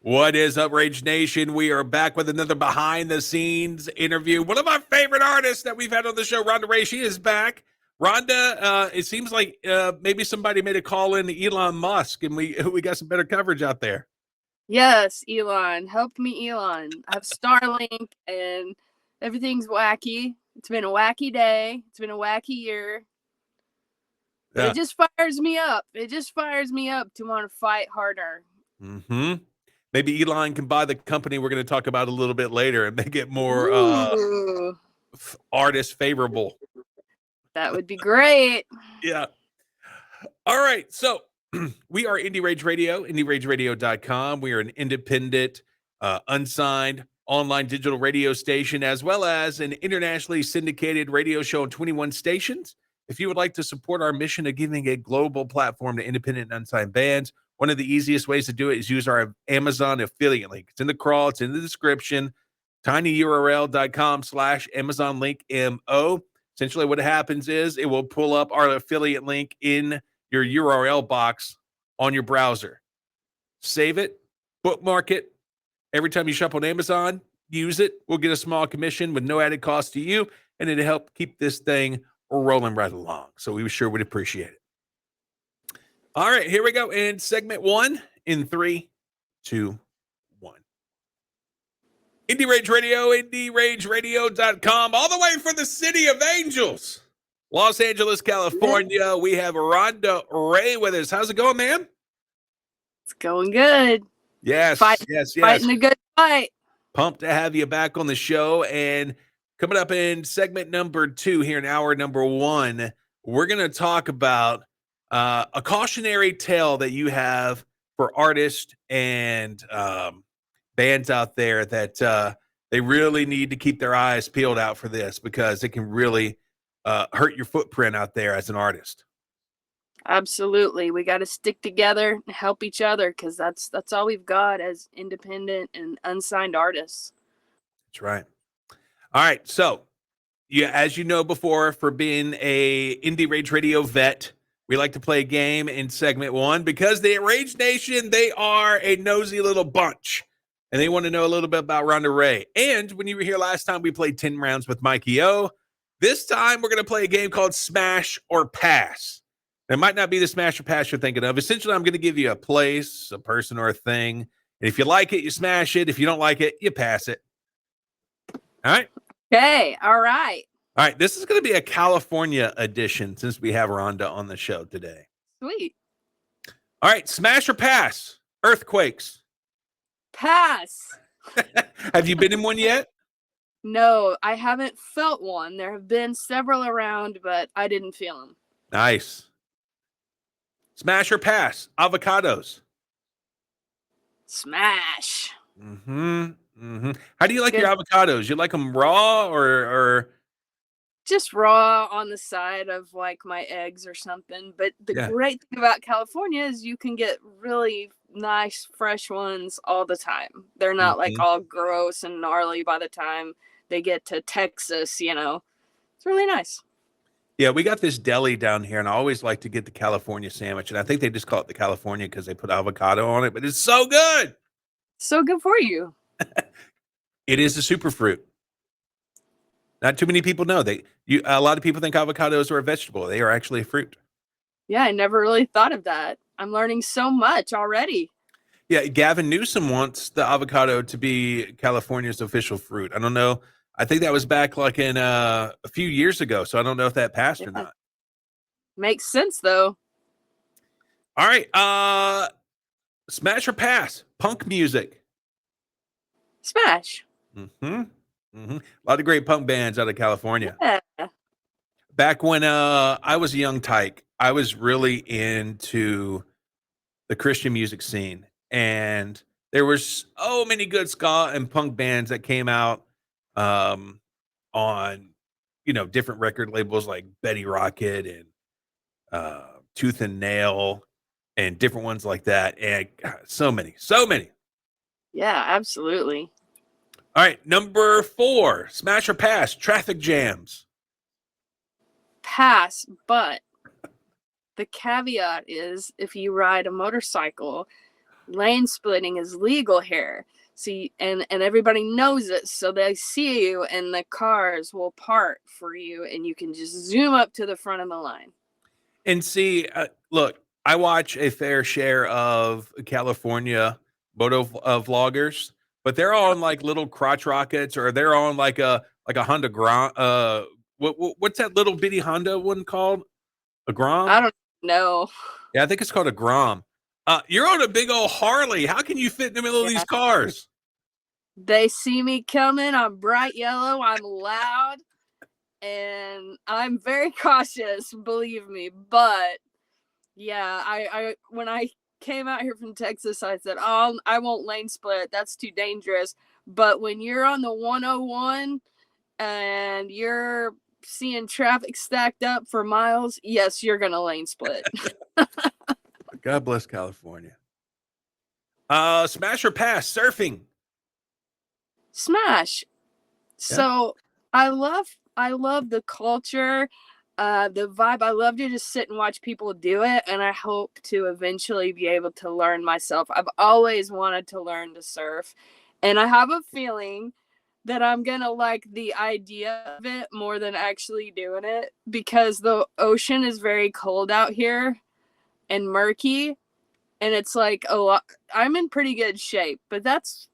What is up, Rage Nation? We are back with another behind-the-scenes interview. One of my favorite artists that we've had on the show, Ronda Ray, she is back. Rhonda, it seems like maybe somebody made a call in to Elon Musk, and we got some better coverage out there. Yes, Elon. Help me, Elon. I have Starlink, and everything's wacky. It's been a wacky day. It's been a wacky year. But it just fires me up. It just fires me up to want to fight harder. Mm-hmm. Maybe Elon can buy the company we're going to talk about a little bit later and make it more artist favorable. That would be great. Yeah. All right. So we are Indie Rage Radio, IndieRageRadio.com. We are an independent, unsigned online digital radio station, as well as an internationally syndicated radio show on 21 stations. If you would like to support our mission of giving a global platform to independent and unsigned bands, one of the easiest ways to do it is use our Amazon affiliate link. It's in the crawl. It's in the description. tinyurl.com/Amazon link MO. Essentially what happens is it will pull up our affiliate link in your URL box on your browser. Save it, bookmark it. Every time you shop on Amazon, use it. We'll get a small commission with no added cost to you, and it'll help keep this thing rolling right along. So we sure would appreciate it. All right, here we go. In segment 1 in 3, 2, 1. Indie Rage Radio, IndieRageRadio.com, all the way from the city of angels, Los Angeles, California. We have Ronda Ray with us. How's it going, ma'am? It's going good. Yes. Fighting a good fight. Pumped to have you back on the show. And coming up in segment number 2 here in hour number 1, we're going to talk about a cautionary tale that you have for artists and bands out there that they really need to keep their eyes peeled out for this, because it can really hurt your footprint out there as an artist. Absolutely. We got to stick together and help each other, because that's all we've got as independent and unsigned artists. That's right. All right. So, as you know before, for being a Indie Rage Radio vet, we like to play a game in segment 1 because the Rage Nation, they are a nosy little bunch, and they want to know a little bit about Ronda Ray. And when you were here last time, we played 10 rounds with Mikey O. This time, we're going to play a game called Smash or Pass. It might not be the smash or pass you're thinking of. Essentially, I'm going to give you a place, a person, or a thing. And if you like it, you smash it. If you don't like it, you pass it. All right? Okay. All right. All right, this is going to be a California edition since we have Rhonda on the show today. Sweet. All right, smash or pass? Earthquakes. Pass. Have you been in one yet? No, I haven't felt one. There have been several around, but I didn't feel them. Nice. Smash or pass? Avocados. Smash. How do you like your avocados? You like them raw or just raw on the side of like my eggs or something? But the great thing about California is you can get really nice fresh ones all the time. They're not like all gross and gnarly by the time they get to Texas, you know. It's really nice. Yeah, we got this deli down here, and I always like to get the California sandwich, and I think they just call it the California because they put avocado on it, but it's so good. So good for you. It is a superfruit. Not too many people know. A lot of people think avocados are a vegetable. They are actually a fruit. Yeah, I never really thought of that. I'm learning so much already. Yeah, Gavin Newsom wants the avocado to be California's official fruit. I don't know. I think that was back like in a few years ago, so I don't know if that passed or not. Makes sense, though. All right. Smash or pass? Punk music. Smash. A lot of great punk bands out of California. Yeah. Back when I was a young tyke, I was really into the Christian music scene, and there were so many good ska and punk bands that came out on, different record labels like Betty Rocket and Tooth and Nail and different ones like that. And God, so many. Yeah, absolutely. All right, number 4, smash or pass? Traffic jams. Pass, but the caveat is if you ride a motorcycle, lane splitting is legal here. See, and everybody knows it, so they see you, and the cars will part for you, and you can just zoom up to the front of the line. And see, look, I watch a fair share of California moto vloggers, but they're all on like little crotch rockets, or they're on like a Honda Grom. What's that little bitty Honda one called? A Grom? I don't know. Yeah, I think it's called a Grom. You're on a big old Harley. How can you fit in the middle of these cars? They see me coming. I'm bright yellow. I'm loud. And I'm very cautious, believe me. But yeah, I when I came out here from Texas, I said, oh, I won't lane split. That's too dangerous. But when you're on the 101 and you're seeing traffic stacked up for miles, yes, you're going to lane split. God bless California. Smash or pass, surfing. Smash. Yeah. So I love the culture, the vibe. I love to just sit and watch people do it, and I hope to eventually be able to learn myself. I've always wanted to learn to surf, and I have a feeling that I'm gonna like the idea of it more than actually doing it, because the ocean is very cold out here and murky, and it's like a lot. I'm in pretty good shape, but that's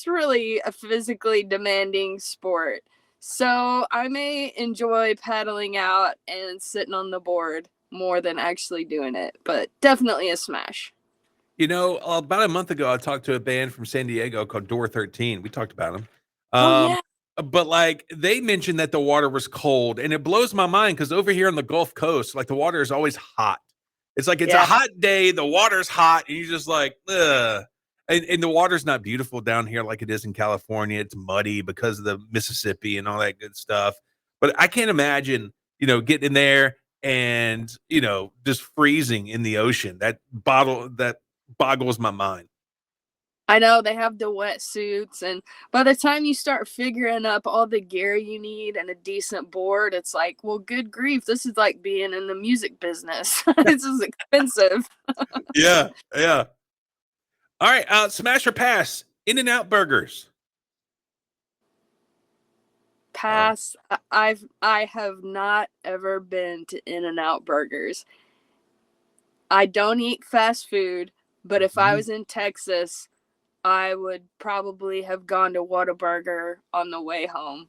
really a physically demanding sport. So I may enjoy paddling out and sitting on the board more than actually doing it, but definitely a smash. You know, about a month ago, I talked to a band from San Diego called Door 13. We talked about them. But like they mentioned that the water was cold, and it blows my mind because over here on the Gulf Coast, like the water is always hot. It's like it's a hot day, the water's hot, and you're just like, ugh. And the water's not beautiful down here like it is in California. It's muddy because of the Mississippi and all that good stuff. But I can't imagine, getting in there and, just freezing in the ocean. That boggles my mind. I know they have the wetsuits, and by the time you start figuring up all the gear you need and a decent board, it's like, well, good grief, this is like being in the music business. This is expensive. Yeah. All right, smash or pass, In-N-Out burgers. Pass. I have not ever been to In-N-Out burgers. I don't eat fast food, but if I was in Texas, I would probably have gone to Whataburger on the way home.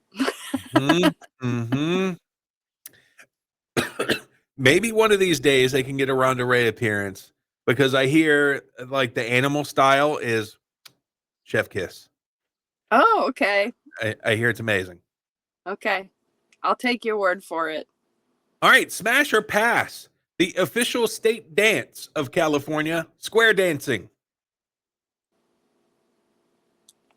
Maybe one of these days they can get a Ronda Ray appearance, because I hear like the animal style is chef kiss. Oh, okay. I hear it's amazing. Okay. I'll take your word for it. All right, smash or pass, the official state dance of California, square dancing.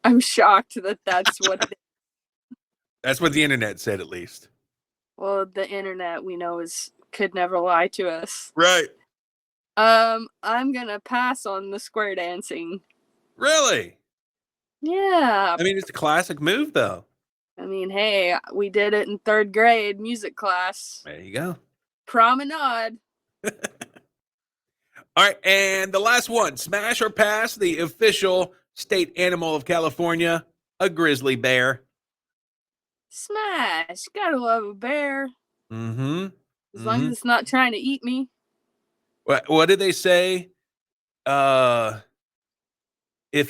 I'm shocked that that's what it is. That's what the internet said, at least. Well, the internet, we know, could never lie to us. Right. I'm gonna pass on the square dancing. Really? Yeah. I mean, it's a classic move, though. I mean, hey, we did it in 3rd grade music class. There you go. Promenade. All right, and the last one, smash or pass, the official state animal of California, a grizzly bear. Smash. Gotta love a bear. Mm-hmm. As long as it's not trying to eat me. What did they say? If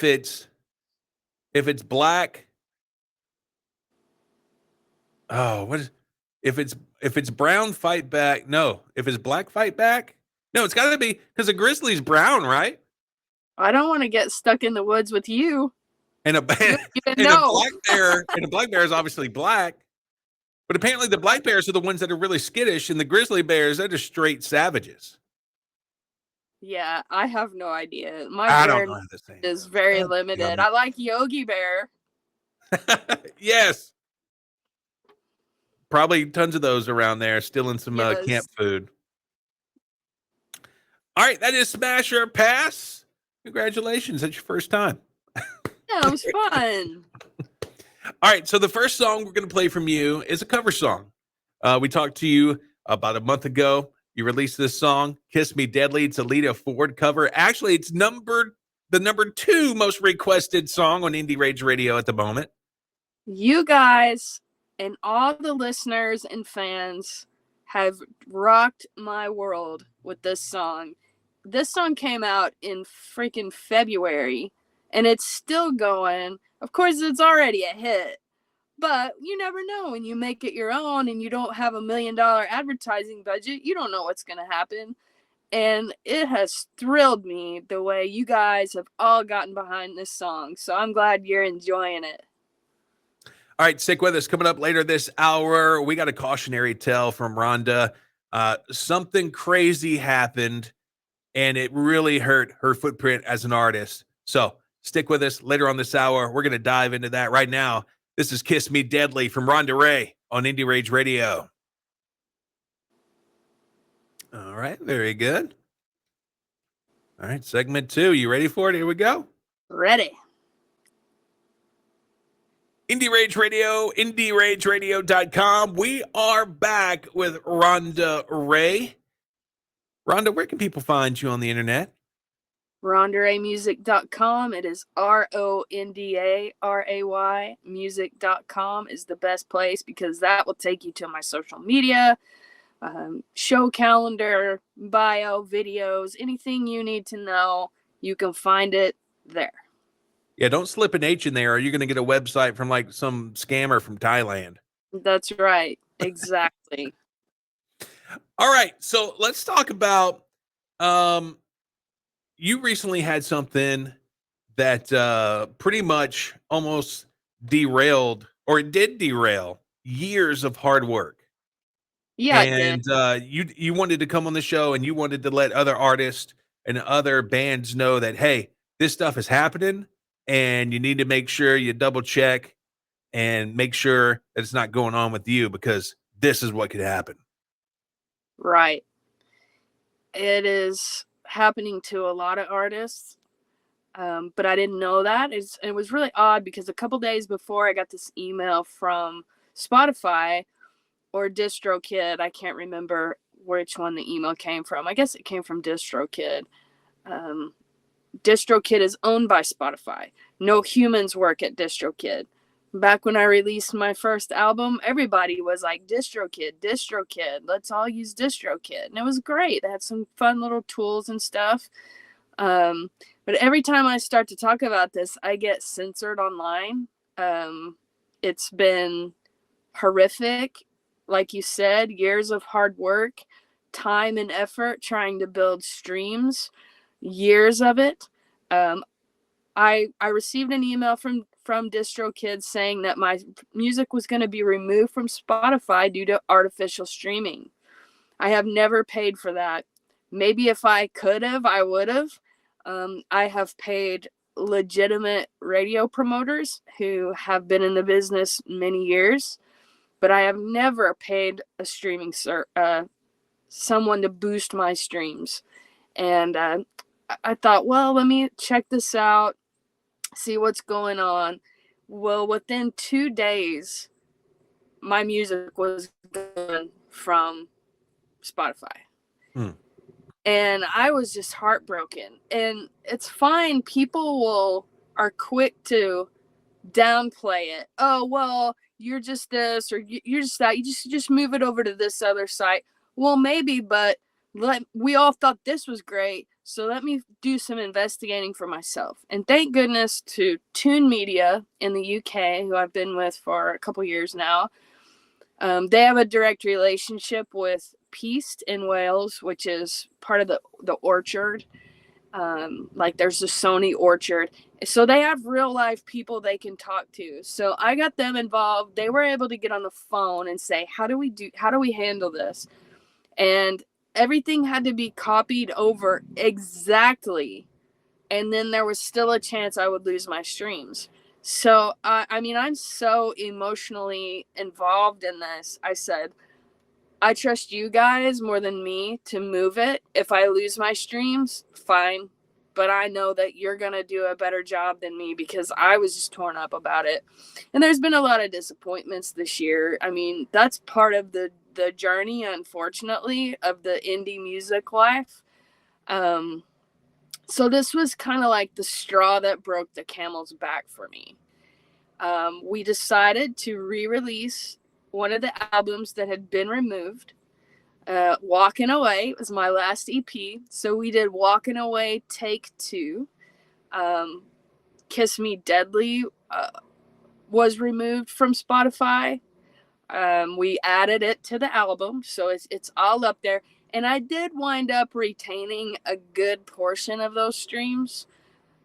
it's black. Oh, if it's brown, fight back? No. If it's black, fight back? No, it's got to be, because a grizzly's brown, right? I don't want to get stuck in the woods with you. And a black bear is obviously black. But apparently the black bears are the ones that are really skittish, and the grizzly bears, they're just straight savages. Yeah, I have no idea. My bear is very limited. I like Yogi Bear. Yes. Probably tons of those around there, stealing some camp food. All right, that is Smash or Pass. Congratulations, that's your first time. Yeah, it was fun. All right, so the first song we're going to play from you is a cover song. We talked to you about a month ago. You released this song, Kiss Me Deadly. It's a Lita Ford cover. Actually, it's numbered the number 2 most requested song on Indie Rage Radio at the moment. You guys and all the listeners and fans have rocked my world with this song. This song came out in freaking February, and it's still going. Of course, it's already a hit, but you never know when you make it your own and you don't have $1 million advertising budget. You don't know what's going to happen. And it has thrilled me the way you guys have all gotten behind this song. So I'm glad you're enjoying it. All right, stick with us. Coming up later this hour, we got a cautionary tale from Ronda. Something crazy happened, and it really hurt her footprint as an artist. So stick with us later on this hour. We're going to dive into that right now. This is Kiss Me Deadly from Ronda Ray on Indie Rage Radio. All right, very good. All right, segment 2. You ready for it? Here we go. Ready. Indie Rage Radio, IndieRageRadio.com. We are back with Ronda Ray. Ronda, where can people find you on the internet? RondaRayMusic.com. It is RondaRay music.com is the best place because that will take you to my social media, show calendar, bio, videos, anything you need to know. You can find it there. Yeah, don't slip an H in there or you're going to get a website from like some scammer from Thailand. That's right. Exactly. All right. So let's talk about, you recently had something that pretty much almost derailed, or it did derail years of hard work. Yeah, and you wanted to come on the show and you wanted to let other artists and other bands know that, hey, this stuff is happening and you need to make sure you double check and make sure that it's not going on with you because this is what could happen. Right. It is happening to a lot of artists, but I didn't know that. It was really odd because a couple days before I got this email from Spotify or DistroKid. I can't remember which one the email came from. I guess it came from DistroKid. DistroKid is owned by Spotify. No humans work at DistroKid. Back when I released my first album, everybody was like, DistroKid, let's all use DistroKid. And it was great. They had some fun little tools and stuff. But every time I start to talk about this, I get censored online. It's been horrific. Like you said, years of hard work, time and effort trying to build streams, years of it. I received an email from DistroKid saying that my music was going to be removed from Spotify due to artificial streaming. I have never paid for that. Maybe if I could have, I would have. I have paid legitimate radio promoters who have been in the business many years, but I have never paid a streaming someone to boost my streams. And I thought, well, let me check this out, see what's going on. Well, within 2 days, my music was gone from Spotify. And I was just heartbroken. And it's fine. People are quick to downplay it. Oh, well, you're just this or you're just that. You just move it over to this other site. Well, maybe, but we all thought this was great. So let me do some investigating for myself. And thank goodness to Tune Media in the UK, who I've been with for a couple years now. They have a direct relationship with Peast in Wales, which is part of the orchard. Like there's the Sony orchard. So they have real life people they can talk to. So I got them involved. They were able to get on the phone and say, how do we handle this? And everything had to be copied over exactly. And then there was still a chance I would lose my streams. So, I mean, I'm so emotionally involved in this. I said, I trust you guys more than me to move it. If I lose my streams, fine. But I know that you're going to do a better job than me because I was just torn up about it. And there's been a lot of disappointments this year. I mean, that's part of the journey, unfortunately, of the indie music life. So this was kind of like the straw that broke the camel's back for me. We decided to re-release one of the albums that had been removed. Walking Away was my last EP. So we did Walking Away Take 2. Kiss Me Deadly was removed from Spotify. We added it to the album, so it's all up there. And I did wind up retaining a good portion of those streams.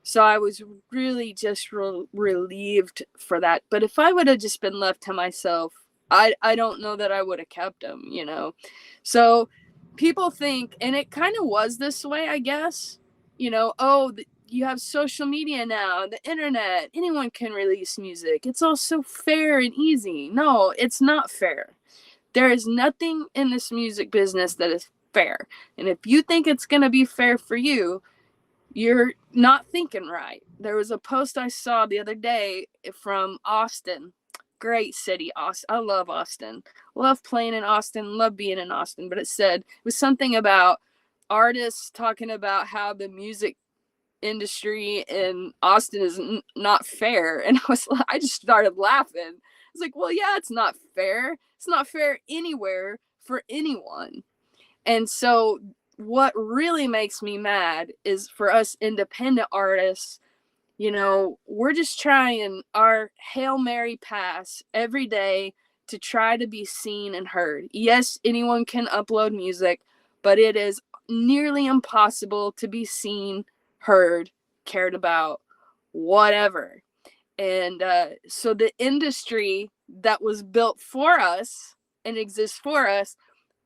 So I was really just relieved for that. But if I would have just been left to myself, I don't know that I would have kept them, you know. So people think, and it kind of was this way, I guess, you know, oh, you have social media now, the internet, anyone can release music. It's all so fair and easy. No, it's not fair. There is nothing in this music business that is fair. And if you think it's going to be fair for you, you're not thinking right. There was a post I saw the other day from Austin. Great city, Austin. I love Austin. Love playing in Austin. Love being in Austin. But it was something about artists talking about how the music industry in Austin is not fair. And I just started laughing. I was like, well, yeah, it's not fair. It's not fair anywhere for anyone. And so what really makes me mad is for us independent artists, you know, we're just trying our Hail Mary pass every day to try to be seen and heard. Yes, anyone can upload music, but it is nearly impossible to be seen, heard, cared about, whatever. And so the industry that was built for us and exists for us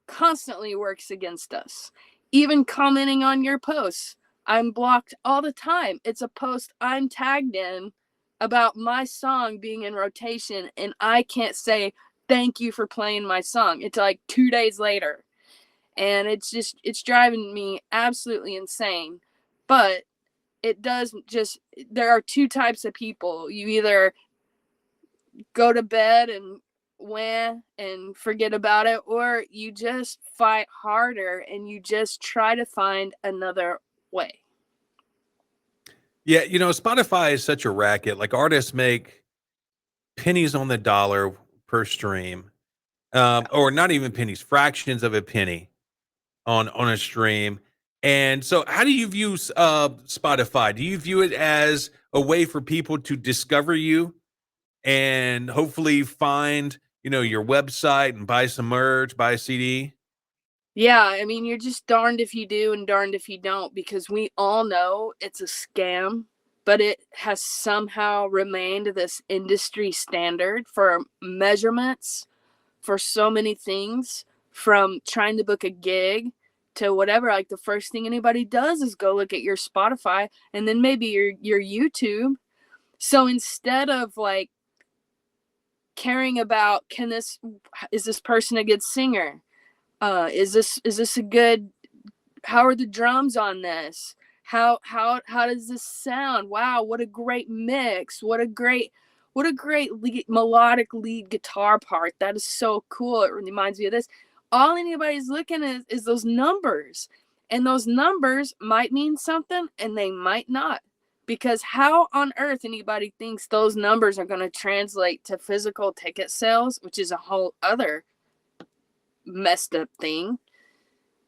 constantly works against us. Even commenting on your posts, I'm blocked all the time. It's a post I'm tagged in about my song being in rotation, and I can't say thank you for playing my song. It's like 2 days later. And it's driving me absolutely insane. But there are two types of people. You either go to bed and and forget about it, or you just fight harder and you just try to find another way. Yeah, you know, Spotify is such a racket. Like artists make pennies on the dollar per stream, or not even pennies, fractions of a penny on a stream. And so, how do you view Spotify? Do you view it as a way for people to discover you and hopefully find, you know, your website and buy some merch, buy a CD? Yeah, I mean, you're just darned if you do and darned if you don't, because we all know it's a scam, but it has somehow remained this industry standard for measurements for so many things, from trying to book a gig to whatever. Like the first thing anybody does is go look at your Spotify and then maybe your YouTube. So instead of like caring about, is this person a good singer? Is this a good, how are the drums on this? How does this sound? Wow, what a great mix. What a great melodic lead guitar part. That is so cool. It reminds me of this. All anybody's looking at is those numbers. And those numbers might mean something and they might not. Because how on earth anybody thinks those numbers are going to translate to physical ticket sales, which is a whole other messed up thing,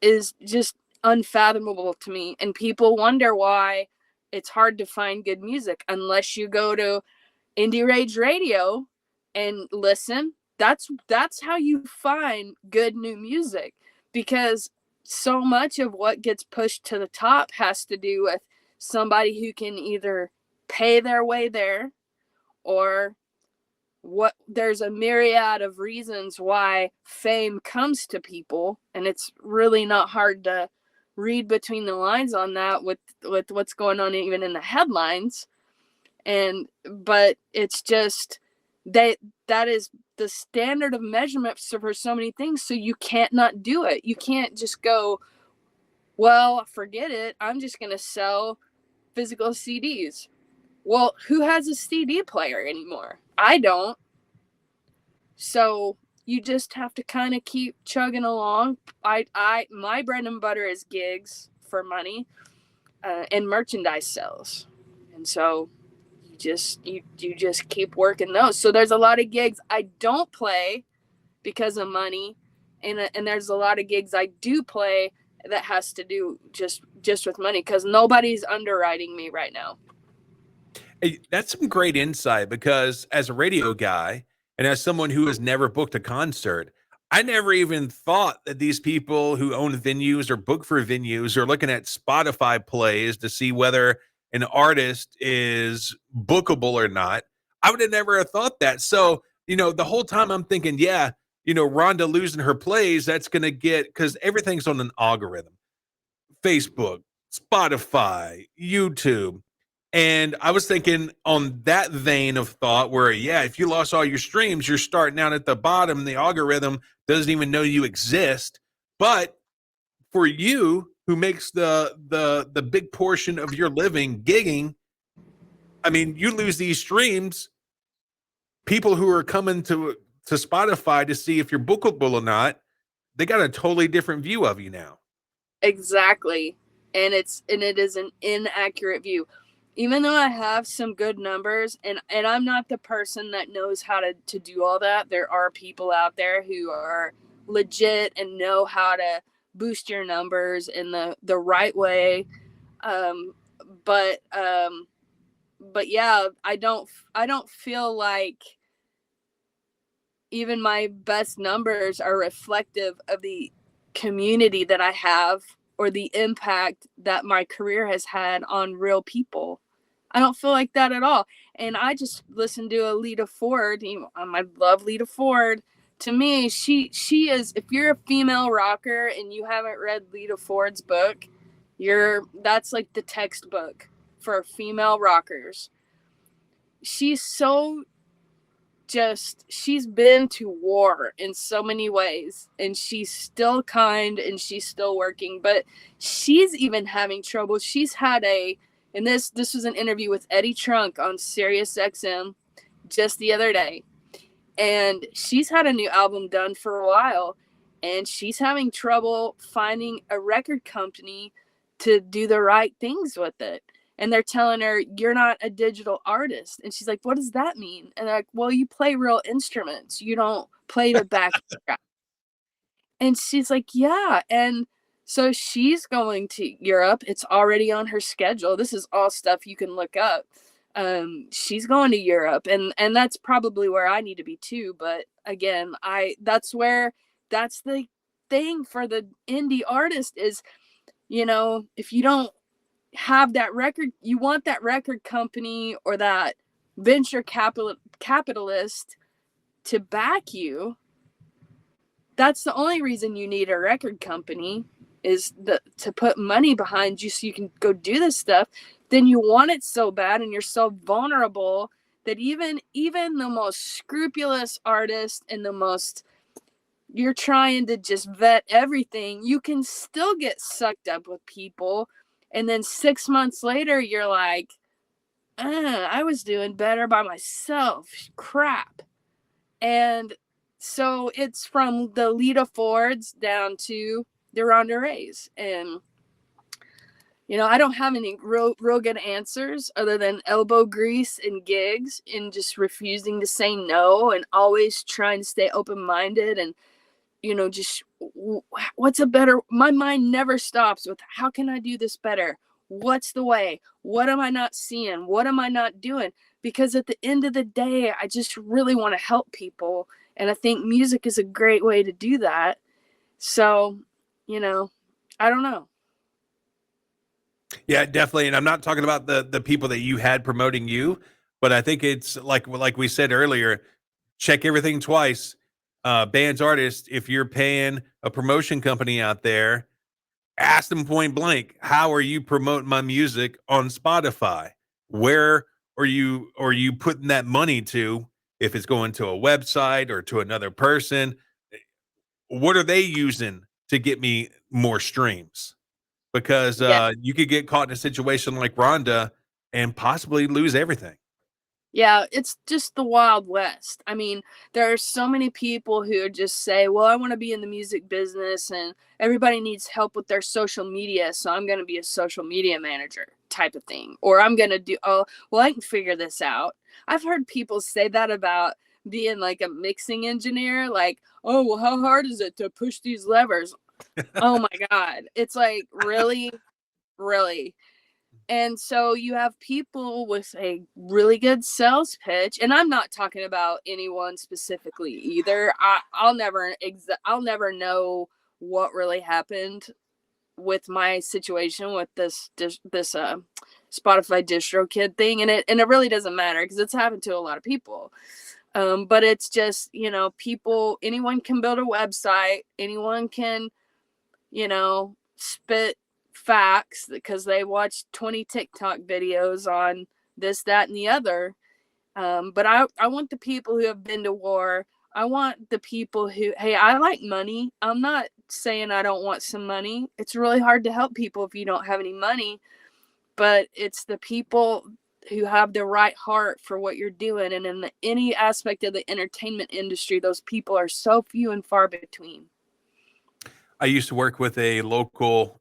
is just unfathomable to me. And people wonder why it's hard to find good music unless you go to Indie Rage Radio and listen. That's how you find good new music, because so much of what gets pushed to the top has to do with somebody who can either pay their way there, or there's a myriad of reasons why fame comes to people, and it's really not hard to read between the lines on that with what's going on even in the headlines. But it's just that is the standard of measurement for so many things, so you can't not do it. You can't just go, well, forget it, I'm just going to sell physical CDs. Well, who has a CD player anymore? I don't. So you just have to kind of keep chugging along. My bread and butter is gigs for money. and merchandise sales. And so you just keep working those. So there's a lot of gigs I don't play because of money, and there's a lot of gigs I do play that has to do just with money, because nobody's underwriting me right now. Hey, that's some great insight, because as a radio guy and as someone who has never booked a concert, I never even thought that these people who own venues or book for venues are looking at Spotify plays to see whether an artist is bookable or not. I would have never have thought that. So, the whole time I'm thinking, yeah, Rhonda losing her plays, that's going to get, because everything's on an algorithm. Facebook, Spotify, YouTube. And I was thinking on that vein of thought where, yeah, if you lost all your streams, you're starting out at the bottom. The algorithm doesn't even know you exist. But for you, who makes the big portion of your living gigging, I mean, you lose these streams. People who are coming to Spotify to see if you're bookable or not, they got a totally different view of you now. Exactly. And it is an inaccurate view. Even though I have some good numbers, and I'm not the person that knows how to do all that, there are people out there who are legit and know how to boost your numbers in the right way. But yeah, I don't feel like even my best numbers are reflective of the community that I have or the impact that my career has had on real people. I don't feel like that at all. And I just listened to Alita Ford. I love Lita Ford. To me, she is, if you're a female rocker and you haven't read Lita Ford's book, that's like the textbook for female rockers. She's so she's been to war in so many ways, and she's still kind and she's still working, but she's even having trouble. She's had and this was an interview with Eddie Trunk on Sirius XM just the other day, and she's had a new album done for a while, and she's having trouble finding a record company to do the right things with it. And they're telling her, you're not a digital artist. And she's like, what does that mean? And they're like, well, you play real instruments. You don't play the background. And she's like, yeah. And so she's going to Europe. It's already on her schedule. This is all stuff you can look up. She's going to Europe, and that's probably where I need to be too. But again, that's the thing for the indie artist is, if you don't have that record, you want that record company or that venture capitalist to back you. That's the only reason you need a record company, is to put money behind you so you can go do this stuff. Then you want it so bad, and you're so vulnerable that even the most scrupulous artist and you're trying to just vet everything, you can still get sucked up with people. And then 6 months later, you're like, I was doing better by myself. Crap. And so it's from the Lita Fords down to the Ronda Rays. And, I don't have any real good answers other than elbow grease and gigs and just refusing to say no and always trying to stay open-minded and, just what's a better, my mind never stops with how can I do this better? What's the way? What am I not seeing? What am I not doing? Because at the end of the day, I just really want to help people. And I think music is a great way to do that. So, I don't know. Yeah, definitely. And I'm not talking about the people that you had promoting you, but I think it's like we said earlier, check everything twice. Bands, artists, if you're paying a promotion company out there, ask them point blank, how are you promoting my music on Spotify? Where are you putting that money to? If it's going to a website or to another person, what are they using to get me more streams? Because you could get caught in a situation like Rhonda and possibly lose everything. Yeah, it's just the Wild West. I mean, there are so many people who just say, well, I want to be in the music business and everybody needs help with their social media. So I'm going to be a social media manager type of thing. Or I'm going to do, oh, well, I can figure this out. I've heard people say that about being like a mixing engineer. Like, oh, well, how hard is it to push these levers? Oh my God. It's like, really? Really? And so you have people with a really good sales pitch, and I'm not talking about anyone specifically either. I'll never know what really happened with my situation with this Spotify DistroKid thing, and it really doesn't matter because it's happened to a lot of people. But it's just, people, anyone can build a website, anyone can, spit facts because they watched 20 TikTok videos on this, that, and the other. But I want the people who have been to war. I want the people who, hey, I like money. I'm not saying I don't want some money. It's really hard to help people if you don't have any money, but it's the people who have the right heart for what you're doing. And in any aspect of the entertainment industry, those people are so few and far between. I used to work with a local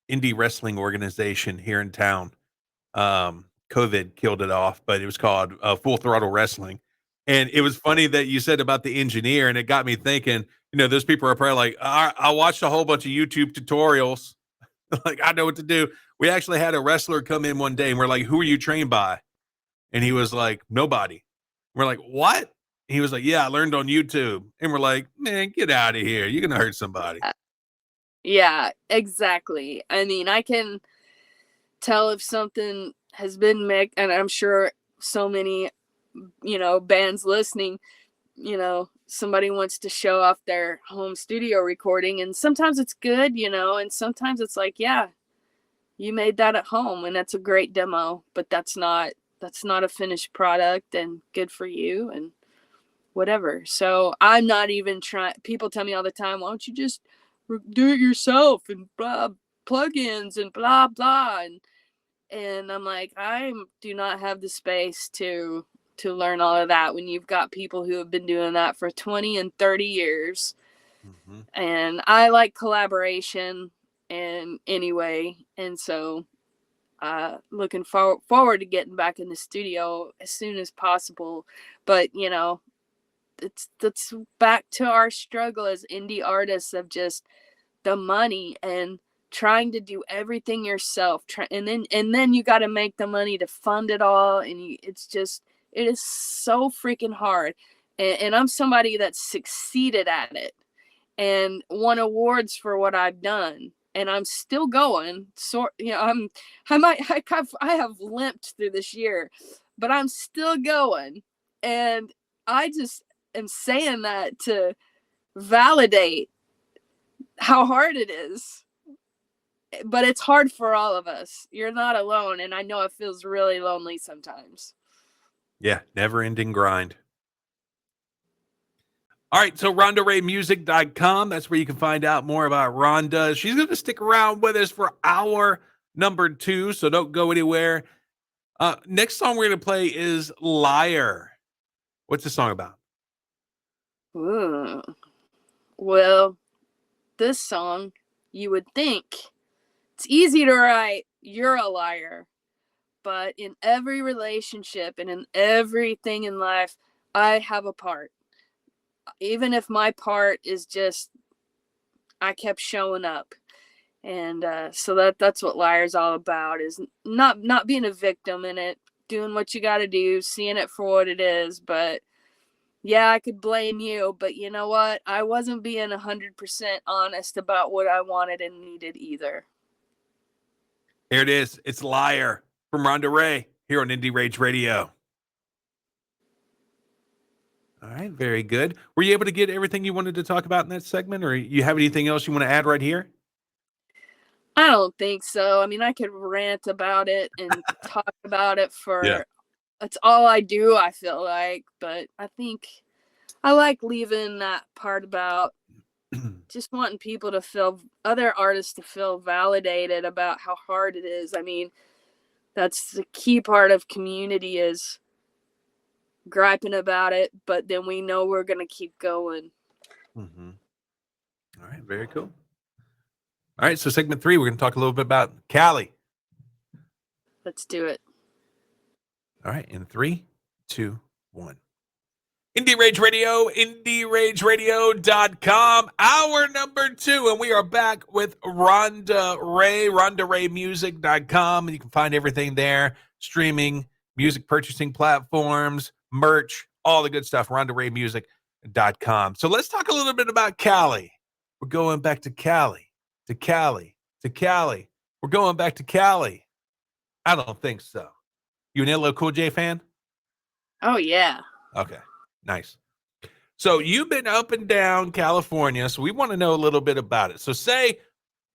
indie wrestling organization here in town. COVID killed it off, but it was called Full Throttle Wrestling. And it was funny that you said about the engineer, and it got me thinking, those people are probably like, I watched a whole bunch of YouTube tutorials. Like, I know what to do. We actually had a wrestler come in one day and we're like, who are you trained by? And he was like, nobody. We're like, what? He was like, yeah, I learned on YouTube. And we're like, man, get out of here. You're going to hurt somebody. Yeah, exactly. I mean, I can tell if something has been mixed, and I'm sure so many, bands listening, somebody wants to show off their home studio recording, and sometimes it's good, and sometimes it's like, yeah, you made that at home and that's a great demo, but that's not a finished product, and good for you and whatever. So I'm not even trying. People tell me all the time, why don't you just do it yourself and blah, plugins and blah blah, and I'm like, I do not have the space to learn all of that when you've got people who have been doing that for 20 and 30 years. Mm-hmm. And I like collaboration and anyway, and so looking forward to getting back in the studio as soon as possible. But that's back to our struggle as indie artists of just the money and trying to do everything yourself, and then you got to make the money to fund it all, and it is so freaking hard. And I'm somebody that's succeeded at it and won awards for what I've done, and I'm still going. So I have limped through this year, but I'm still going, and I just am saying that to validate how hard it is. But it's hard for all of us. You're not alone, and I know it feels really lonely sometimes. Yeah, never ending grind. All right, so RondaRayMusic.com. That's where you can find out more about Ronda. She's going to stick around with us for hour number 2, so don't go anywhere. Next song we're going to play is Liar. What's the song about? Ooh. Well, this song, you would think it's easy to write, you're a liar. But in every relationship and in everything in life, I have a part. Even if my part is just, I kept showing up. And so that's what Liar's all about, is not being a victim in it, doing what you got to do, seeing it for what it is. But yeah, I could blame you, but you know what? I wasn't being 100% honest about what I wanted and needed either. Here it is. It's Liar from Ronda Ray here on Indie Rage Radio. All right, very good. Were you able to get everything you wanted to talk about in that segment, or you have anything else you want to add right here? I don't think so. I mean, I could rant about it and talk about it for, It's all I do, I feel like, but I think I like leaving that part about just wanting people to feel, other artists to feel validated about how hard it is. I mean, that's the key part of community, is griping about it, but then we know we're going to keep going. Mm-hmm. All right. Very cool. All right. So segment 3, we're going to talk a little bit about Cali. Let's do it. All right. In 3, 2, 1. Indie Rage Radio, IndieRageRadio.com, hour number 2, and we are back with Ronda Ray, RondaRayMusic.com, and you can find everything there, streaming, music purchasing platforms, merch, all the good stuff, RondaRayMusic.com. So let's talk a little bit about Cali. We're going back to Cali, to Cali, to Cali. We're going back to Cali. I don't think so. You an LL Cool J fan? Oh, yeah. Okay. Nice. So you've been up and down California, so we want to know a little bit about it. So say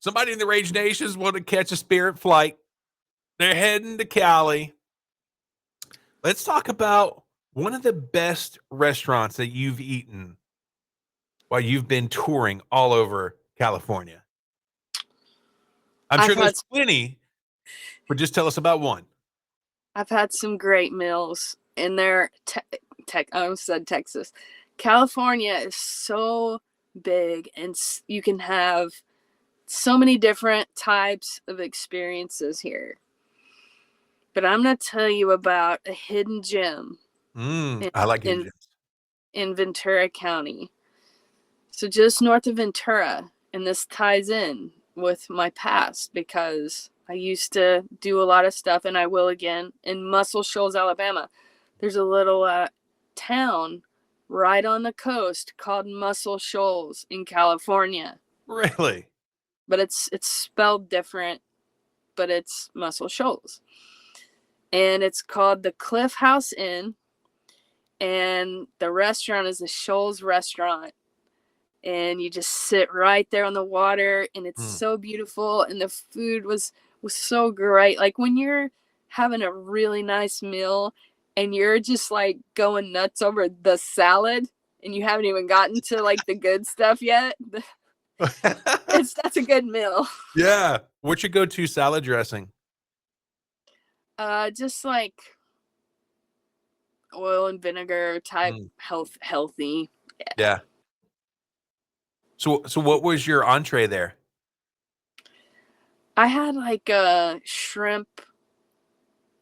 somebody in the Rage Nations want to catch a Spirit flight. They're heading to Cali. Let's talk about one of the best restaurants that you've eaten while you've been touring all over California. I'm sure there's plenty, but just tell us about one. I've had some great meals in there. I almost said Texas. California is so big, and you can have so many different types of experiences here. But I'm going to tell you about a hidden gem. I like hidden gems. In Ventura County. So just north of Ventura, and this ties in with my past because I used to do a lot of stuff, and I will again, in Muscle Shoals, Alabama. There's a little town right on the coast called Muscle Shoals in California. Really? But it's spelled different, but it's Muscle Shoals. And it's called the Cliff House Inn, and the restaurant is the Shoals Restaurant. And you just sit right there on the water, and it's so beautiful, and the food was so great. Like when you're having a really nice meal and you're just like going nuts over the salad and you haven't even gotten to like the good stuff yet, that's a good meal. Yeah. What's your go-to salad dressing? Just like oil and vinegar type, healthy. Yeah. So what was your entree there? I had like a shrimp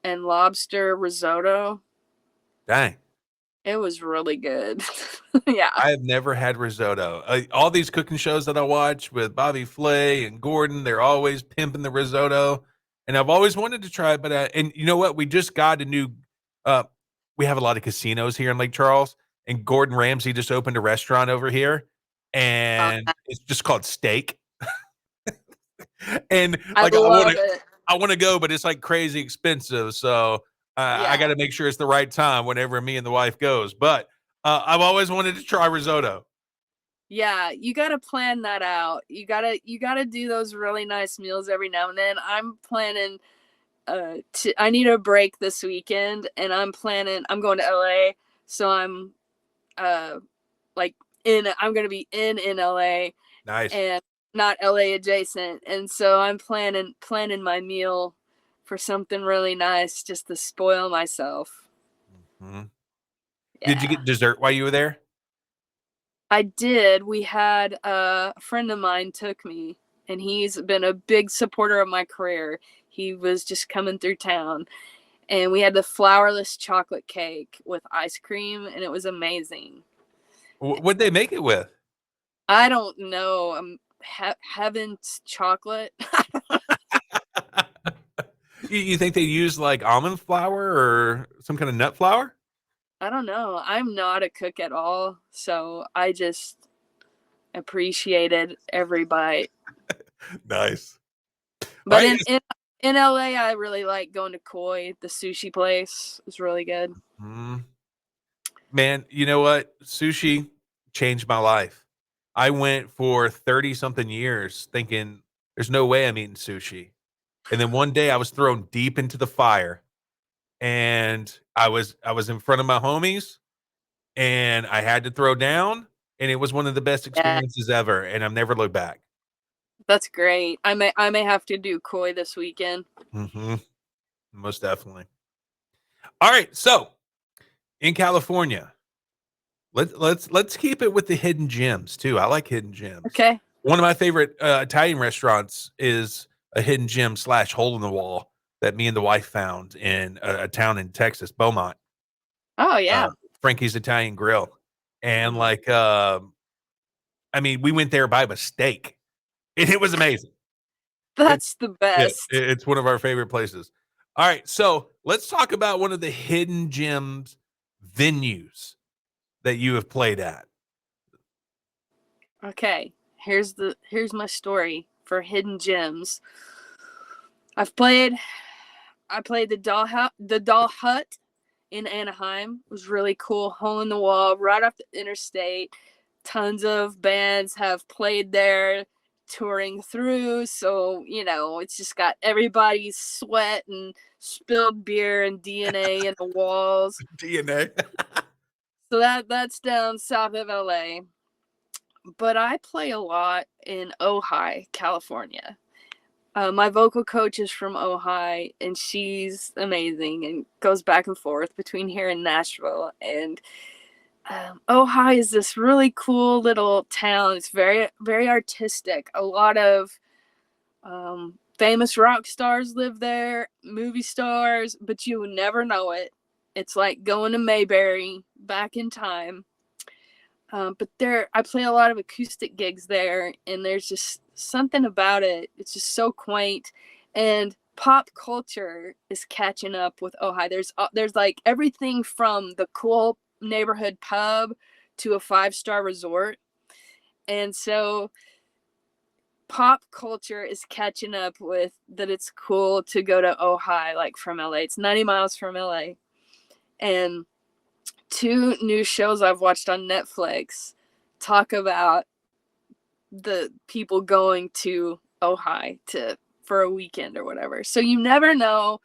and lobster risotto. Dang. It was really good. Yeah. I have never had risotto. All these cooking shows that I watch with Bobby Flay and Gordon, they're always pimping the risotto. And I've always wanted to try it, but and you know what? We just got a new we have a lot of casinos here in Lake Charles, and Gordon Ramsay just opened a restaurant over here, and it's just called Steak. And like I want to go, but it's like crazy expensive. So I got to make sure it's the right time whenever me and the wife goes. But I've always wanted to try risotto. Yeah, you got to plan that out. You got to do those really nice meals every now and then. I'm planning I need a break this weekend, and I'm going to LA, so I'm I'm going to be in LA. Nice. And not LA adjacent. And so I'm planning my meal for something really nice just to spoil myself. Mm-hmm. Yeah. Did you get dessert while you were there? I did. We had a friend of mine took me, and he's been a big supporter of my career. He was just coming through town, and we had the flourless chocolate cake with ice cream, and it was amazing. What'd they make it with? I don't know. Heaven's chocolate. You think they use like almond flour or some kind of nut flour? I don't know. I'm not a cook at all, so I just appreciated every bite. Nice. But in LA, I really like going to Koi. The sushi place is really good. Man, you know what? Sushi changed my life. I went for 30-something years thinking there's no way I'm eating sushi. And then one day I was thrown deep into the fire, and I was in front of my homies, and I had to throw down, and it was one of the best experiences ever, and I've never looked back. That's great. I may have to do Koi this weekend. Most definitely. All right, so in California, let's keep it with the hidden gems too. I like hidden gems. Okay. One of my favorite Italian restaurants is a hidden gem / hole in the wall that me and the wife found in a town in Texas, Beaumont. Oh yeah. Frankie's Italian Grill, and Mhm. like, I mean, we went there by mistake, and it was amazing. That's the best. It's one of our favorite places. All right, so let's talk about one of the hidden gems venues that you have played at. Okay. Here's my story for hidden gems. I played the Doll Hut in Anaheim. It was really cool. Hole in the wall, right off the interstate. Tons of bands have played there, touring through. So, it's just got everybody's sweat and spilled beer and DNA in the walls. DNA. So that's down south of LA. But I play a lot in Ojai, California. My vocal coach is from Ojai, and she's amazing and goes back and forth between here and Nashville. And Ojai is this really cool little town. It's very, very artistic. A lot of famous rock stars live there, movie stars, but you would never know it. It's like going to Mayberry back in time. But I play a lot of acoustic gigs there, and there's just something about it. It's just so quaint, and pop culture is catching up with Ojai. There's like everything from the cool neighborhood pub to a 5-star resort, and so pop culture is catching up with that. It's cool to go to Ojai, like from LA. It's 90 miles from LA, and 2 new shows I've watched on Netflix talk about the people going to Ojai for a weekend or whatever. So you never know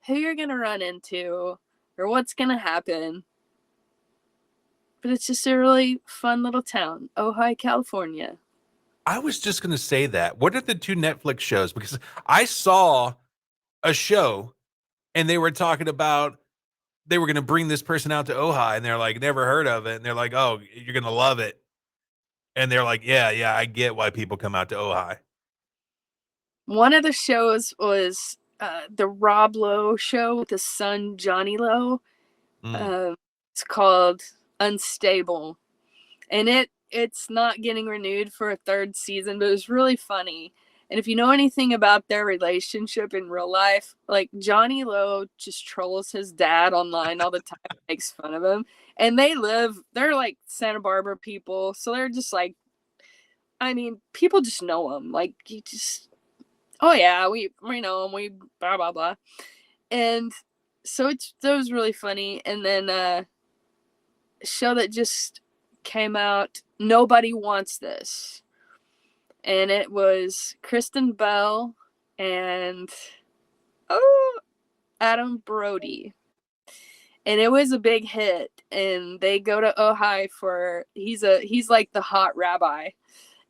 who you're going to run into or what's going to happen. But it's just a really fun little town, Ojai, California. I was just going to say that. What are the 2 Netflix shows? Because I saw a show and they were talking about they were going to bring this person out to Ojai, and they're like, never heard of it. And they're like, oh, you're going to love it. And they're like, yeah, I get why people come out to Ojai. One of the shows was the Rob Lowe show with his son, Johnny Lowe. It's called Unstable. And it's not getting renewed for a 3rd season, but it was really funny. And if you know anything about their relationship in real life, like Johnny Lowe just trolls his dad online all the time, makes fun of him. And they're like Santa Barbara people. So they're just like, I mean, people just know them. Like, you just, oh yeah, we know them, we blah, blah, blah. And so that was really funny. And then a show that just came out, Nobody Wants This. And it was Kristen Bell and Adam Brody. And it was a big hit. And they go to Ojai he's like the hot rabbi.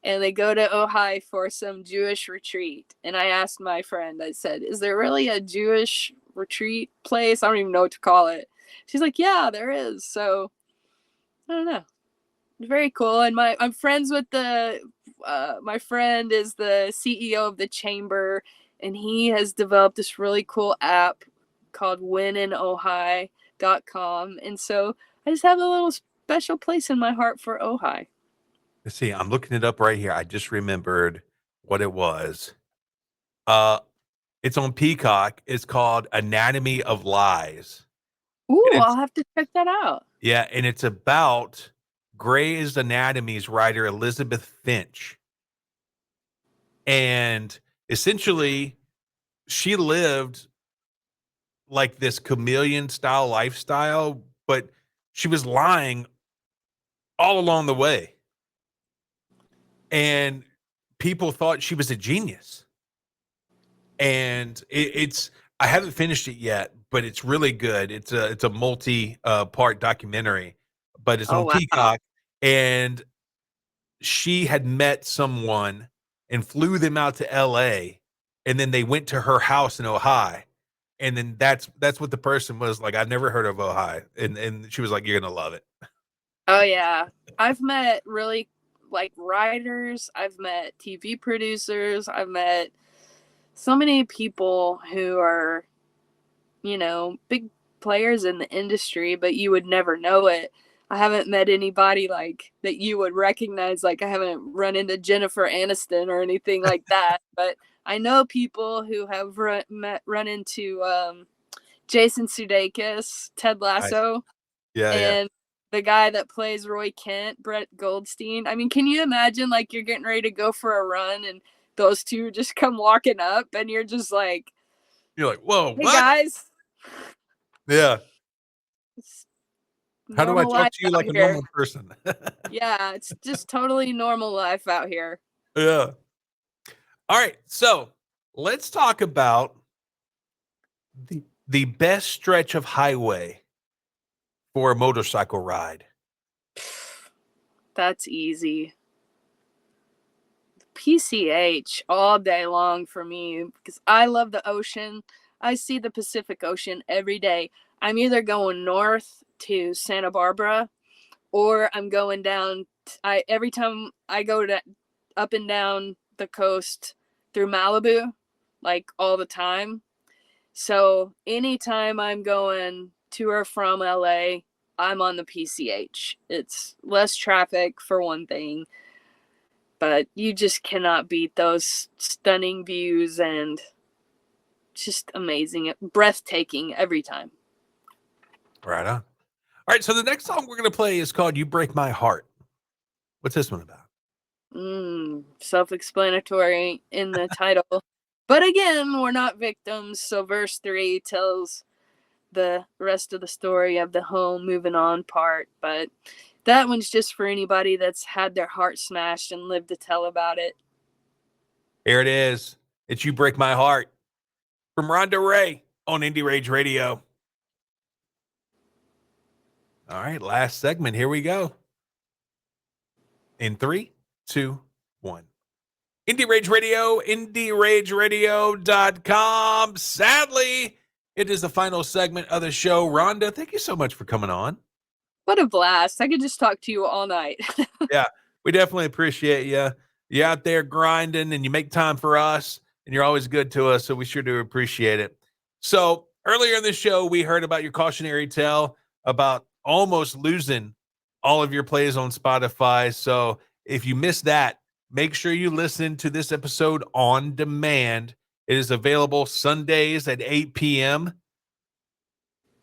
And they go to Ojai for some Jewish retreat. And I asked my friend, I said, is there really a Jewish retreat place? I don't even know what to call it. She's like, yeah, there is. So I don't know. Very cool. And I'm friends with my friend is the CEO of the chamber, and he has developed this really cool app called wininohai.com. And so I just have a little special place in my heart for Ojai. Let's see, I'm looking it up right here. I just remembered what it was. It's on Peacock. It's called Anatomy of Lies. Ooh, I'll have to check that out. Yeah, and it's about Grey's Anatomy's writer Elizabeth Finch. And essentially, she lived like this chameleon style lifestyle, but she was lying all along the way. And people thought she was a genius. And I haven't finished it yet, but it's really good. It's a multi part documentary, but it's on Peacock. And she had met someone and flew them out to LA, and then they went to her house in Ojai, And then that's what the person was like. I've never heard of Ojai, and she was like, "You're gonna love it." Oh yeah, I've met really like writers. I've met TV producers. I've met so many people who are, big players in the industry, but you would never know it. I haven't met anybody like that you would recognize. Like I haven't run into Jennifer Aniston or anything like that, but I know people who have run into Jason Sudeikis, Ted Nice. Lasso, Yeah. and the guy that plays Roy Kent, Brett Goldstein. I mean, can you imagine like you're getting ready to go for a run and those two just come walking up and you're just like, You're like, "Whoa, hey what?" guys, Yeah. it's How do I normal talk life to you out like a here. normal person? Yeah, it's just totally normal life out here. Yeah. All right. So let's talk about the best stretch of highway for a motorcycle ride. That's easy. PCH all day long for me because I love the ocean. I see the Pacific Ocean every day. I'm either going north to Santa Barbara or I'm going down. Every time I go to up and down the coast through Malibu, like all the time. So anytime I'm going to or from LA, I'm on the PCH. It's less traffic for one thing, but you just cannot beat those stunning views and just amazing, breathtaking every time. Right on. All right. So the next song we're going to play is called You Break My Heart. What's this one about? Self-explanatory in the title. But again, we're not victims. So verse 3 tells the rest of the story of the home moving on part. But that one's just for anybody that's had their heart smashed and lived to tell about it. Here it is. It's You Break My Heart from Ronda Ray on Indie Rage Radio. All right. Last segment. Here we go. In 3, 2, 1. Indie Rage Radio, IndieRageRadio.com. Sadly, it is the final segment of the show. Rhonda, thank you so much for coming on. What a blast. I could just talk to you all night. Yeah, we definitely appreciate you. You're out there grinding and you make time for us and you're always good to us. So we sure do appreciate it. So earlier in the show, we heard about your cautionary tale about almost losing all of your plays on Spotify. So if you missed that, make sure you listen to this episode on demand. It is available Sundays at 8 p.m.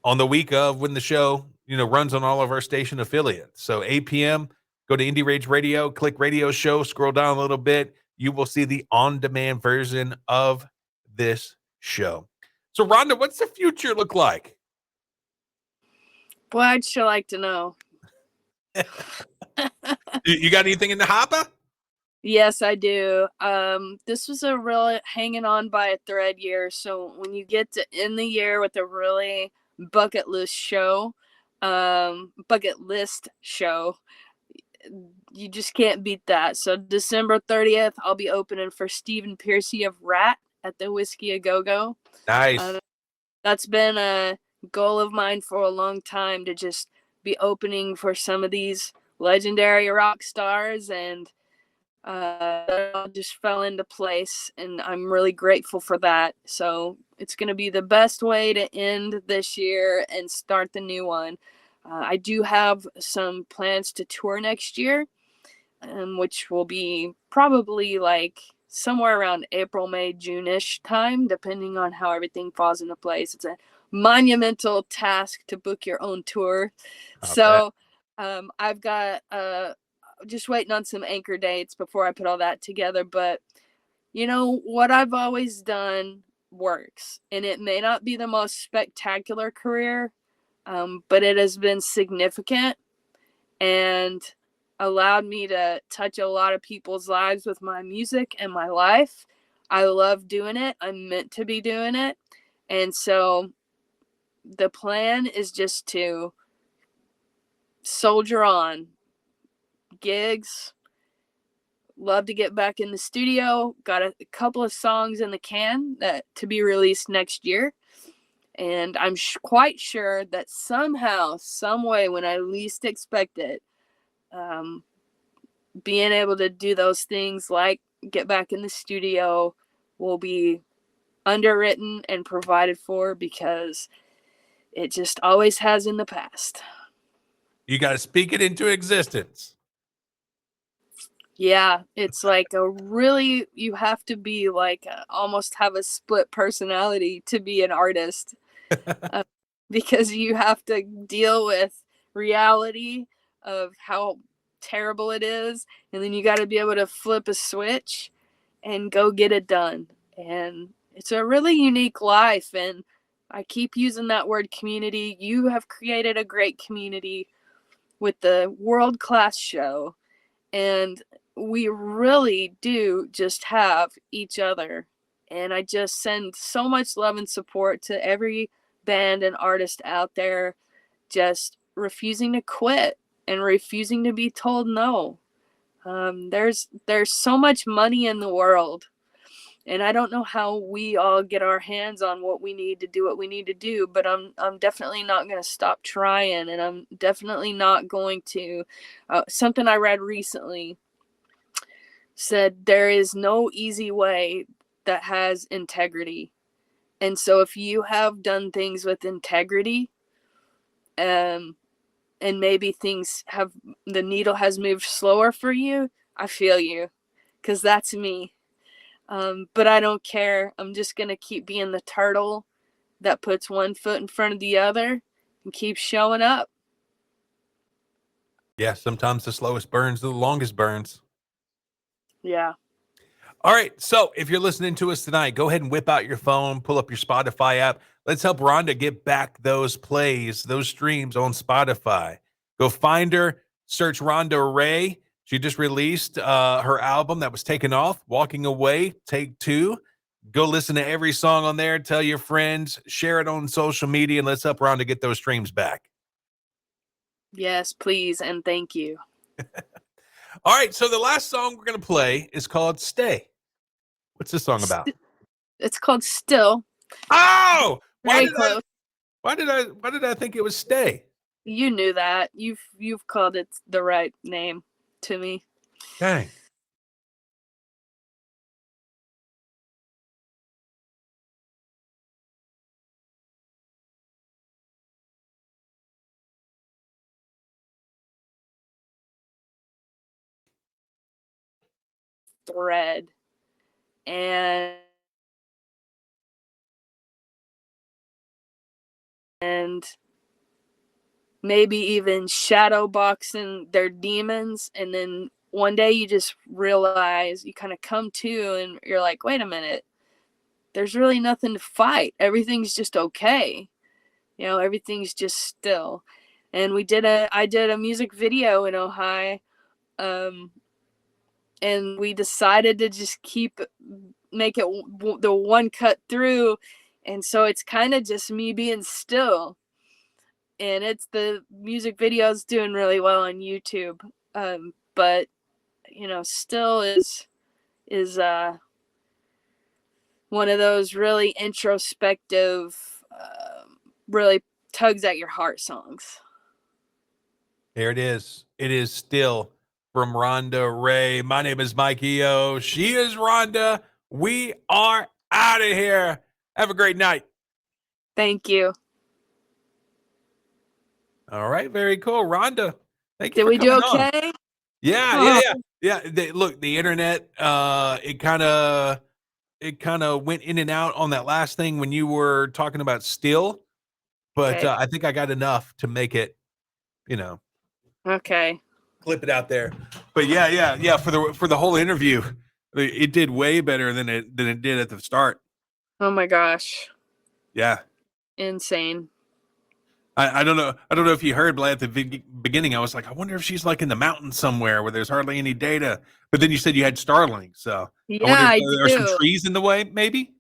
on the week of when the show, runs on all of our station affiliates. So 8 p.m., go to Indie Rage Radio, click radio show, scroll down a little bit. You will see the on-demand version of this show. So, Rhonda, what's the future look like? Boy, I'd sure like to know. You got anything in the hopper? Yes, I do. This was a real hanging on by a thread year. So when you get to end the year with a really bucket list show, you just can't beat that. So December 30th, I'll be opening for Stephen Piercy of Rat at the Whiskey A Go Go. Nice. That's been a goal of mine for a long time, to just be opening for some of these legendary rock stars, and that all just fell into place, and I'm really grateful for that. So it's going to be the best way to end this year and start the new one. I do have some plans to tour next year, which will be probably like somewhere around April, May, June-ish time, depending on how everything falls into place. It's a monumental task to book your own tour. So I've got just waiting on some anchor dates before I put all that together. But what I've always done works, and it may not be the most spectacular career, but it has been significant and allowed me to touch a lot of people's lives with my music and my life. I love doing it. I'm meant to be doing it. And so the plan is just to soldier on. Gigs, love to get back in the studio. Got a couple of songs in the can that to be released next year. And I'm quite sure that somehow, some way, when I least expect it, being able to do those things like get back in the studio will be underwritten and provided for, because it just always has in the past. You got to speak it into existence. Yeah, it's like you have to be like almost have a split personality to be an artist, because you have to deal with reality of how terrible it is, and then you got to be able to flip a switch and go get it done. And it's a really unique life, and I keep using that word community. You have created a great community with the world-class show, and we really do just have each other. And I just send so much love and support to every band and artist out there just refusing to quit and refusing to be told no. There's so much money in the world, and I don't know how we all get our hands on what we need to do, but I'm definitely not going to stop trying, and I'm definitely not going to. Something I read recently said there is no easy way that has integrity. And so if you have done things with integrity, and maybe the needle has moved slower for you, I feel you, because that's me. But I don't care. I'm just going to keep being the turtle that puts one foot in front of the other and keeps showing up. Yeah, sometimes the slowest burns, the longest burns. Yeah. All right, so if you're listening to us tonight, go ahead and whip out your phone, pull up your Spotify app. Let's help Ronda get back those plays, those streams on Spotify. Go find her, search Ronda Ray. She just released her album that was taken off, Walking Away, Take Two. Go listen to every song on there. Tell your friends, share it on social media, and let's help Ronda get those streams back. Yes, please, and thank you. All right, so the last song we're going to play is called Stay. What's this song about? It's called Still. Oh! Very close. Why did I think it was Stay? You knew that. You've called it the right name to me. Dang. Thread. And maybe even shadow boxing their demons, and then one day you just realize, you kind of come to, and you're like, wait a minute, there's really nothing to fight. Everything's just okay. Everything's just still. And I did a music video in Ohio, and we decided to just make it the one cut through. And so it's kind of just me being still. And the music video is doing really well on YouTube. But still is one of those really introspective, really tugs at your heart songs. There it is. It is Still from Ronda Ray. My name is Mikey O. She is Ronda. We are out of here. Have a great night. Thank you. All right, very cool, Ronda. Thank you. Did we do okay? On. Yeah. Look, the internet, it kind of went in and out on that last thing when you were talking about Still, but okay. I think I got enough to make it, okay, clip it out there. But yeah. For the whole interview, it did way better than it did at the start. Oh my gosh. Yeah. Insane. I don't know if you heard, but at the beginning, I was like, I wonder if she's like in the mountains somewhere where there's hardly any data. But then you said you had Starlink, so yeah, I wonder if there are some trees in the way, maybe?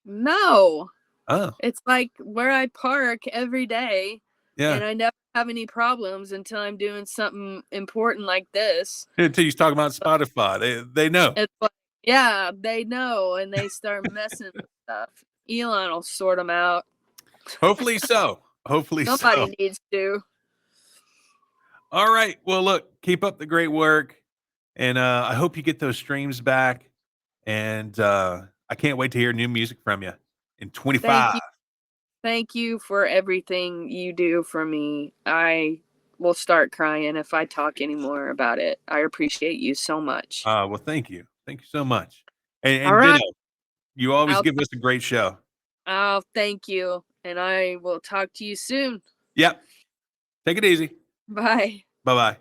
No. Oh. It's like where I park every day. Yeah. And I never have any problems until I'm doing something important like this. Until you talk about Spotify. They know. It's like, yeah, they know, and they start messing with stuff. Elon will sort them out. Hopefully so. Hopefully Somebody so. needs to. All right. Well, look, keep up the great work. And I hope you get those streams back. And I can't wait to hear new music from you in 25. Thank you for everything you do for me. I will start crying if I talk anymore about it. I appreciate you so much. Well, thank you. Thank you so much. And, All and right. ditto. You always give us a great show. Oh, thank you. And I will talk to you soon. Yep. Take it easy. Bye. Bye-bye.